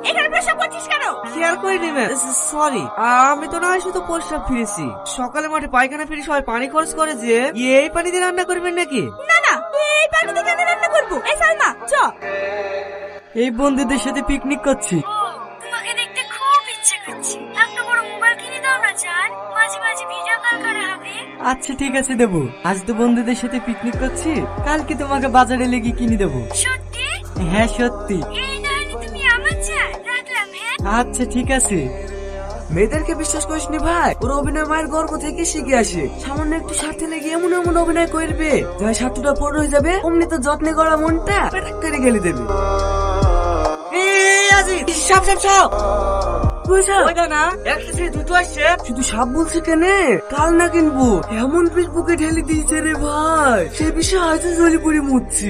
এখানে প্রসাব করছিস কেন? খেয়াল করিনি ম্যাম, সরি। আমি তো না হয় শুধু প্রস্রাব ফিরেছি। সকালে মাঠে পায়খানা ফিরে সবাই পানি খরচ করে যে, এই পানি দিয়ে রান্না করবেন নাকি? না না, এই পানিতে কেন রান্না করবো? এই সালমা চ। এই বন্ধুদের সাথে পিকনিক করছি। তোমাকে দেখতে খুব ইচ্ছে করছে। একটা বড় মোবাইল কিনে দাও না জান, মাঝে মাঝে ভিডিও কল করা হবে। আচ্ছা ঠিক আছে দেবো। আজ তো বন্ধুদের সাথে পিকনিক করছি, কালকে তোমাকে বাজারে লেগে কিনে দেবো। সত্যি? হ্যাঁ সত্যি। এই না হলে তুমি আমার জান। রাখলাম হ্যাঁ। আচ্ছা ঠিক আছে। মেয়েদেরকে বিশ্বাস করিস নি ভাই, ওর অভিনয় মায়ের গর্ব থেকে শিখে আসে। সামান্য একটু স্বার্থে লেগে এমন এমন অভিনয় করবে, যাই স্বার্থটা পড়ে হয়ে যাবে, অমনি তো যত্নে করা মনটা পেটাক করে গেলে দেবে। সাপ সাপ সাপ, শুধু সাপ বলছে কেনে, কাল না কিনবো এমন ফেসবুকে ঢেলে দিয়েছে রে ভাই, সে বিষয়ে আজ জলি পড়ে মুচ্ছি।